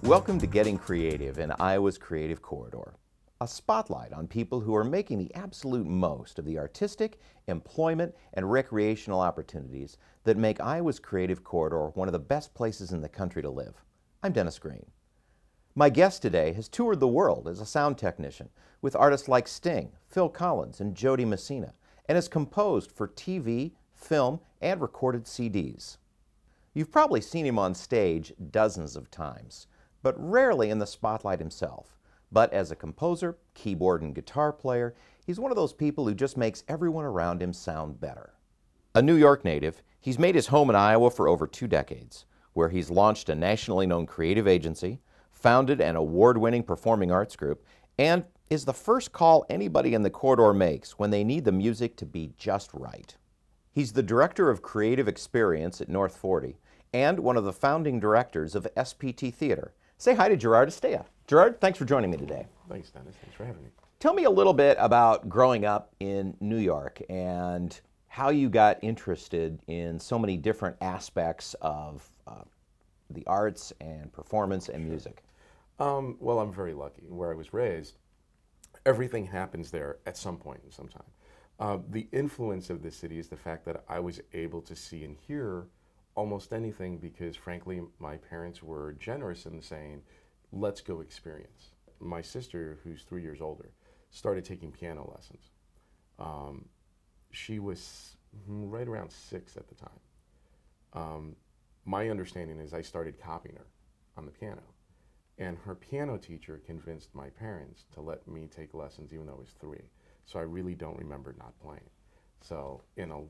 Welcome to Getting Creative in Iowa's Creative Corridor, a spotlight on people who are making the absolute most of the artistic, employment, and recreational opportunities that make Iowa's Creative Corridor one of the best places in the country to live. I'm Dennis Green. My guest today has toured the world as a sound technician with artists like Sting, Phil Collins, and Jody Messina, and has composed for TV, film, and recorded CDs. You've probably seen him on stage dozens of times, but rarely in the spotlight himself. But as a composer, keyboard and guitar player, he's one of those people who just makes everyone around him sound better. A New York native, he's made his home in Iowa for over 2 decades, where he's launched a nationally known creative agency, founded an award-winning performing arts group, and is the first call anybody in the corridor makes when they need the music to be just right. He's the Director of Creative Experience at North 40 and one of the founding directors of SPT Theater. Say hi to Gerard Estella. Gerard, thanks for joining me today. Thanks, Dennis. Thanks for having me. Tell me a little bit about growing up in New York and how you got interested in so many different aspects of the arts and performance and music. Well, I'm very lucky. Where I was raised, everything happens there at some point in some time. The influence of this city is the fact that I was able to see and hear almost anything because, frankly, my parents were generous in saying, let's go experience. My sister, who's 3 years older, started taking piano lessons. She was right around 6 at the time. My understanding is I started copying her on the piano. And her piano teacher convinced my parents to let me take lessons even though I was 3. So I really don't remember not playing. So in a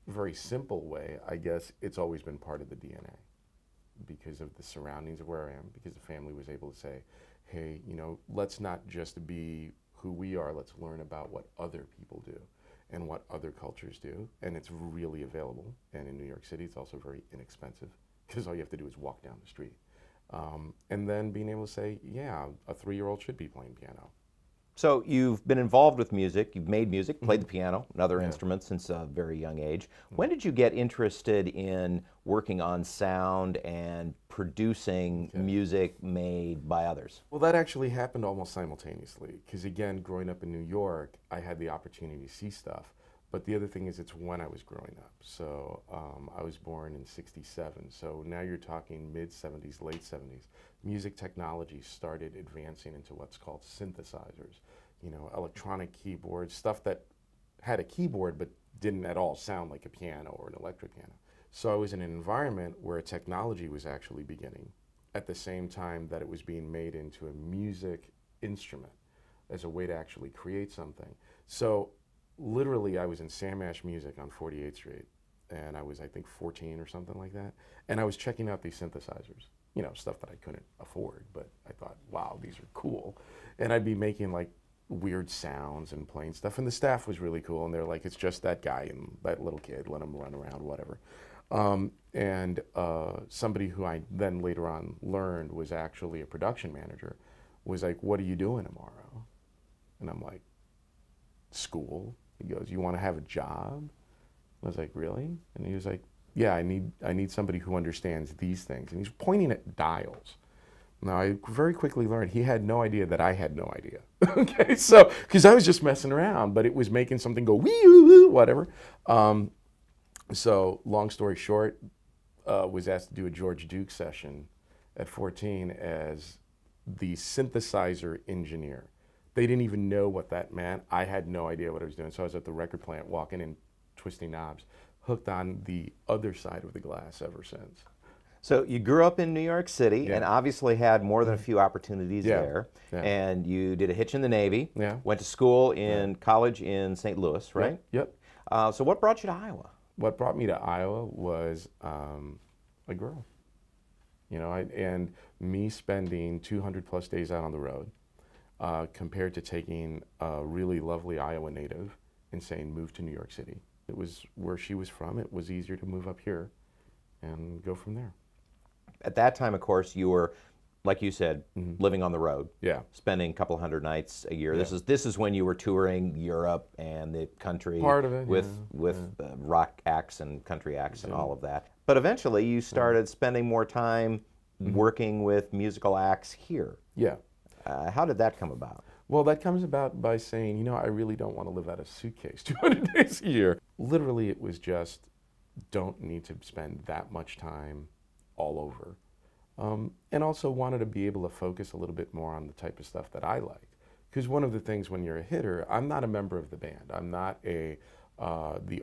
very simple way, I guess it's always been part of the DNA because of the surroundings of where I am, because the family was able to say, hey, you know, let's not just be who we are, let's learn about what other people do and what other cultures do. And it's really available. And in New York City, it's also very inexpensive because all you have to do is walk down the street. And then being able to say, yeah, a 3-year-old should be playing piano. So you've been involved with music, you've made music, played the piano and other instruments since a very young age. When did you get interested in working on sound and producing music made by others? Well, that actually happened almost simultaneously because, again, growing up in New York, I had the opportunity to see stuff. But the other thing is it's when I was growing up. So I was born in '67. So now you're talking mid-'70s, late '70s. Music technology started advancing into what's called synthesizers. You know, electronic keyboards, stuff that had a keyboard but didn't at all sound like a piano or an electric piano. So I was in an environment where technology was actually beginning at the same time that it was being made into a music instrument as a way to actually create something. So literally, I was in Sam Ash Music on 48th Street, and I was, I think, 14 or something like that, and I was checking out these synthesizers, you know, stuff that I couldn't afford, but I thought, wow, these are cool, and I'd be making, like, weird sounds and playing stuff, and the staff was really cool, and they're like, it's just that guy and that little kid, let him run around, whatever. Somebody who I then later on learned was actually a production manager was like, what are you doing tomorrow? And I'm like, school. He goes, you want to have a job? I was like, really? And he was like, yeah, I need somebody who understands these things. And he's pointing at dials. Now, I very quickly learned he had no idea that I had no idea. Okay, so, because I was just messing around, but it was making something go wee, whatever. So, long story short, was asked to do a George Duke session at 14 as the synthesizer engineer. They didn't even know what that meant. I had no idea what I was doing. So I was at the record plant walking in, twisting knobs, hooked on the other side of the glass ever since. So you grew up in New York City and obviously had more than a few opportunities there. Yeah. And you did a hitch in the Navy, went to school in college in St. Louis, right? Yep. So what brought you to Iowa? What brought me to Iowa was a girl. You know, and me spending 200 plus days out on the road. Compared to taking a really lovely Iowa native and saying, move to New York City. It was where she was from. It was easier to move up here and go from there. At that time, of course, you were, like you said, living on the road. Yeah. Spending a couple hundred nights a year. Yeah. This is when you were touring Europe and the country. Part of it, with rock acts and country acts and all of that. But eventually, you started spending more time working with musical acts here. Yeah. How did that come about? Well, that comes about by saying, you know, I really don't want to live out of a suitcase 200 days a year. Literally, it was just, don't need to spend that much time all over. And also wanted to be able to focus a little bit more on the type of stuff that I liked. Because one of the things when you're a hitter, I'm not a member of the band. I'm not the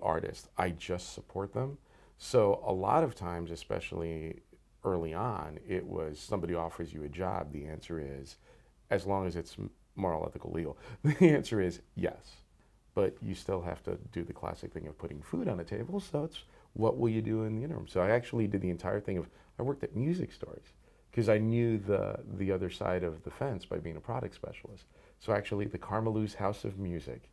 artist. I just support them. So a lot of times, especially early on, it was somebody offers you a job. The answer is, as long as it's moral, ethical, legal, the answer is yes. But you still have to do the classic thing of putting food on the table. So it's, what will you do in the interim? So I actually did the entire thing of, I worked at music stores because I knew the other side of the fence by being a product specialist. So actually the Carmelou's House of Music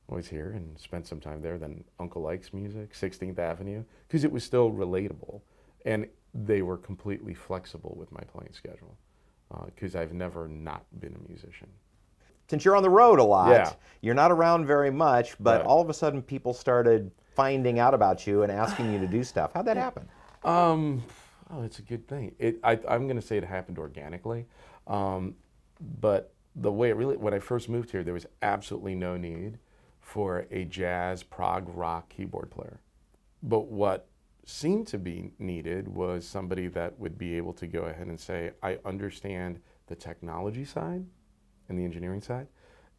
was here and spent some time there. Then Uncle Ike's Music, 16th Avenue, because it was still relatable. And they were completely flexible with my playing schedule because I've never not been a musician. Since you're on the road a lot, Yeah. you're not around very much, but Right. all of a sudden people started finding out about you and asking you to do stuff. How'd that happen? Oh, it's a good thing. I'm going to say it happened organically, but the way it really, when I first moved here, there was absolutely no need for a jazz, prog rock keyboard player. But what seemed to be needed was somebody that would be able to go ahead and say, I understand the technology side and the engineering side.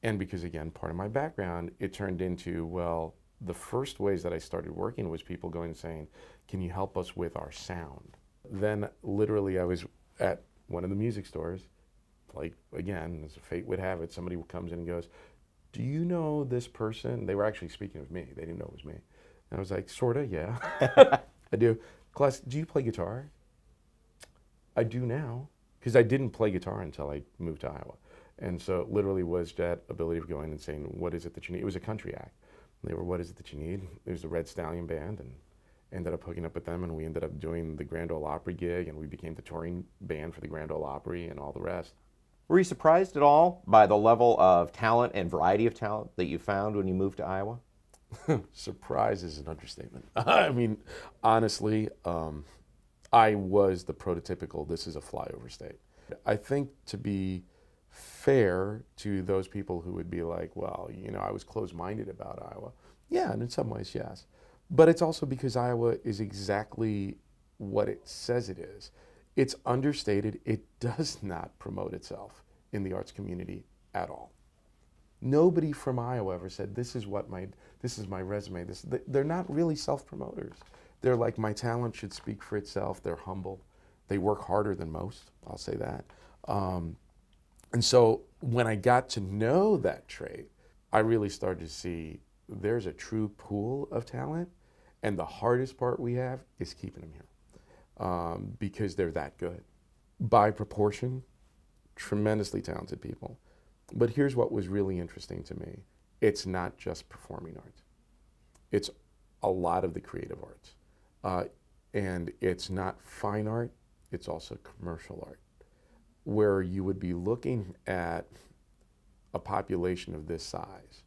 And because, again, part of my background, it turned into, well, the first ways that I started working was people going and saying, can you help us with our sound? Then literally I was at one of the music stores, like, again, as fate would have it, somebody comes in and goes, do you know this person? They were actually speaking of me. They didn't know it was me. And I was like, sorta, yeah. I do. Class, do you play guitar? I do now. Because I didn't play guitar until I moved to Iowa. And so it literally was that ability of going and saying, what is it that you need? It was a country act. They were, what is it that you need? It was the Red Stallion Band, and ended up hooking up with them, and we ended up doing the Grand Ole Opry gig, and we became the touring band for the Grand Ole Opry and all the rest. Were you surprised at all by the level of talent and variety of talent that you found when you moved to Iowa? Surprise is an understatement. I mean, honestly, I was the prototypical, this is a flyover state. I think to be fair to those people who would be like, well, you know, I was closed-minded about Iowa. Yeah, and in some ways, yes. But it's also because Iowa is exactly what it says it is. It's understated. It does not promote itself in the arts community at all. Nobody from Iowa ever said, this is my resume. They're not really self-promoters. They're like, my talent should speak for itself. They're humble. They work harder than most, I'll say that. And so when I got to know that trait, I really started to see there's a true pool of talent, and the hardest part we have is keeping them here because they're that good. By proportion, tremendously talented people. But here's what was really interesting to me. It's not just performing arts. It's a lot of the creative arts. And it's not fine art, it's also commercial art, where you would be looking at a population of this size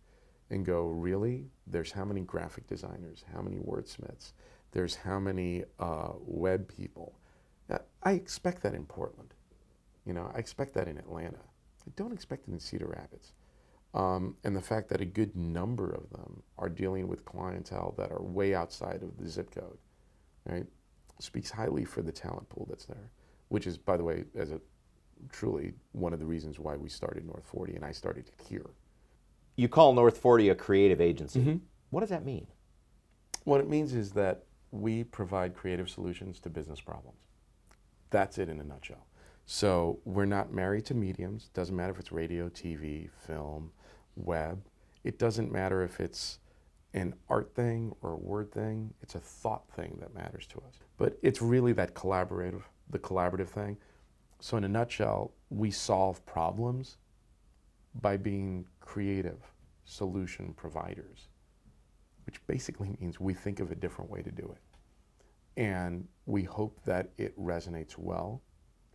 and go, really? There's how many graphic designers, how many wordsmiths, there's how many web people. I expect that in Portland. You know, I expect that in Atlanta. I don't expect it in Cedar Rapids. And the fact that a good number of them are dealing with clientele that are way outside of the zip code, right, speaks highly for the talent pool that's there, which is, by the way, truly one of the reasons why we started North 40 and I started here. You call North 40 a creative agency. Mm-hmm. What does that mean? What it means is that we provide creative solutions to business problems. That's it in a nutshell. So we're not married to mediums. Doesn't matter if it's radio, TV, film, web. It doesn't matter if it's an art thing or a word thing. It's a thought thing that matters to us. But it's really that the collaborative thing. So in a nutshell, we solve problems by being creative solution providers, which basically means we think of a different way to do it. And we hope that it resonates well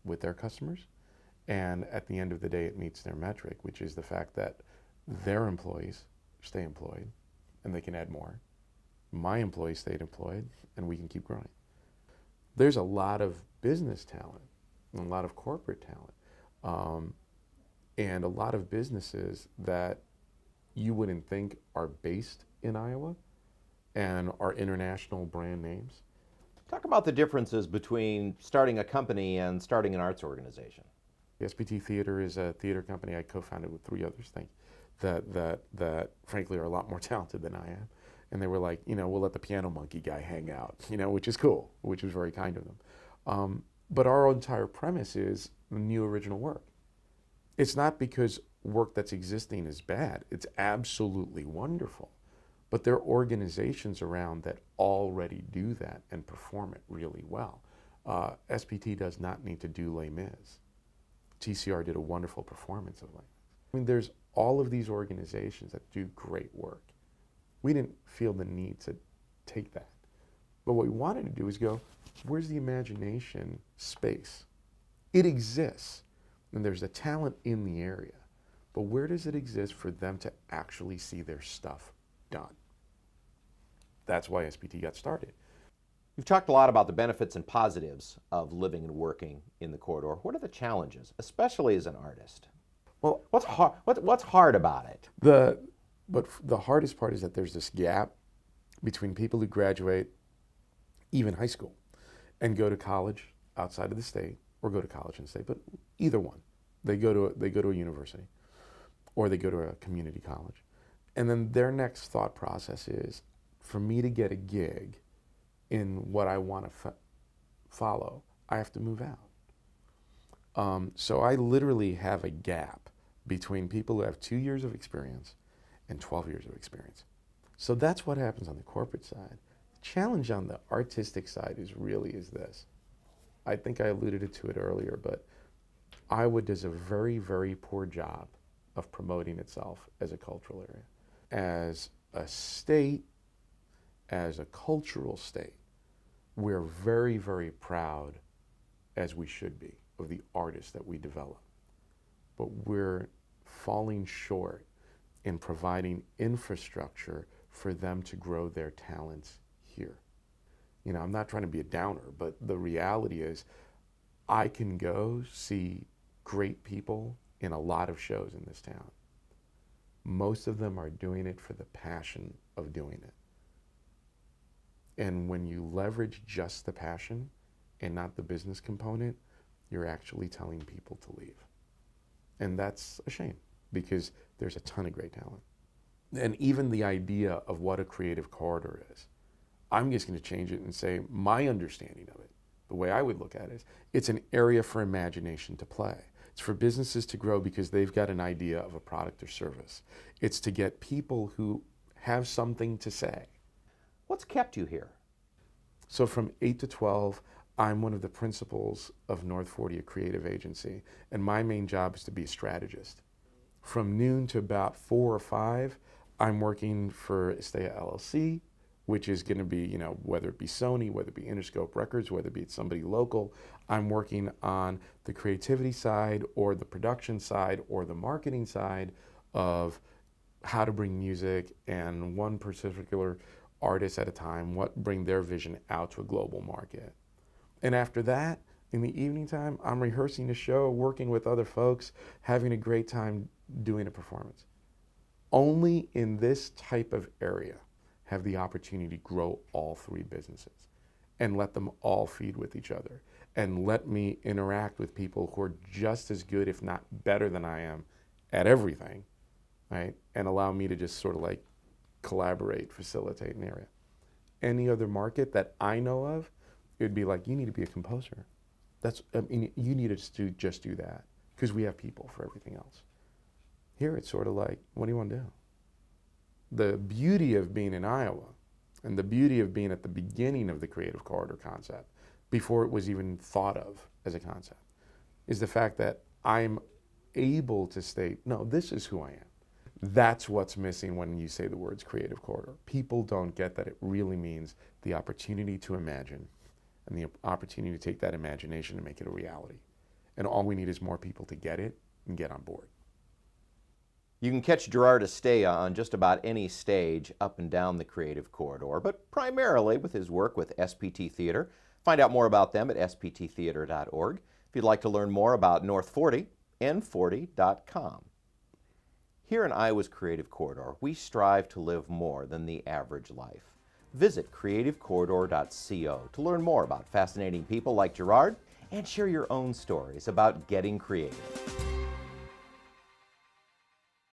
with their customers. And at the end of the day, it meets their metric, which is the fact that their employees stay employed and they can add more. My employees stayed employed and we can keep growing. There's a lot of business talent and a lot of corporate talent, and a lot of businesses that you wouldn't think are based in Iowa and are international brand names. Talk about the differences between starting a company and starting an arts organization. The SPT Theater is a theater company I co-founded with 3 others, that frankly are a lot more talented than I am. And they were like, we'll let the piano monkey guy hang out, which is cool, which was very kind of them. But our entire premise is new original work. It's not because work that's existing is bad. It's absolutely wonderful. But there are organizations around that already do that and perform it really well. SPT does not need to do Les Mis. TCR did a wonderful performance of Les Mis. I mean, there's all of these organizations that do great work. We didn't feel the need to take that. But what we wanted to do is go, where's the imagination space? It exists, and there's a talent in the area. But where does it exist for them to actually see their stuff done? That's why SPT got started. You've talked a lot about the benefits and positives of living and working in the corridor. What are the challenges, especially as an artist? Well, What's hard about it? But the hardest part is that there's this gap between people who graduate, even high school, and go to college outside of the state, or go to college in the state, but either one. They go to a university, or they go to a community college. And then their next thought process is, for me to get a gig in what I want to follow, I have to move out. So I literally have a gap between people who have 2 years of experience and 12 years of experience. So that's what happens on the corporate side. The challenge on the artistic side is this. I think I alluded to it earlier, but Iowa does a very, very poor job of promoting itself as a cultural area. As a state, as a cultural state, we're very, very proud, as we should be, of the artists that we develop. But we're falling short in providing infrastructure for them to grow their talents here. I'm not trying to be a downer, but the reality is I can go see great people in a lot of shows in this town. Most of them are doing it for the passion of doing it. And when you leverage just the passion and not the business component, you're actually telling people to leave. And that's a shame, because there's a ton of great talent. And even the idea of what a creative corridor is, I'm just going to change it and say my understanding of it, the way I would look at it, is it's an area for imagination to play. It's for businesses to grow because they've got an idea of a product or service. It's to get people who have something to say. What's kept you here? So from 8 to 12, I'm one of the principals of North 40, a creative agency, and my main job is to be a strategist. From noon to about 4 or 5, I'm working for Estella LLC, which is going to be, whether it be Sony, whether it be Interscope Records, whether it be somebody local. I'm working on the creativity side or the production side or the marketing side of how to bring music and one particular artist at a time, bring their vision out to a global market. And after that, in the evening time, I'm rehearsing the show, working with other folks, having a great time doing a performance. Only in this type of area have the opportunity to grow all 3 businesses and let them all feed with each other and let me interact with people who are just as good, if not better than I am at everything, right? And allow me to just sort of like collaborate, facilitate an area. Any other market that I know of, it would be like, you need to be a composer. You need to just do that because we have people for everything else. Here it's sort of like, what do you want to do? The beauty of being in Iowa and the beauty of being at the beginning of the Creative Corridor concept, before it was even thought of as a concept, is the fact that I'm able to state, no, this is who I am. That's what's missing when you say the words Creative Corridor. People don't get that it really means the opportunity to imagine and the opportunity to take that imagination and make it a reality. And all we need is more people to get it and get on board. You can catch Gerard Estella on just about any stage up and down the Creative Corridor, but primarily with his work with SPT Theater. Find out more about them at spttheater.org. If you'd like to learn more about North 40, n40.com. Here in Iowa's Creative Corridor, we strive to live more than the average life. Visit creativecorridor.co to learn more about fascinating people like Gerard and share your own stories about getting creative.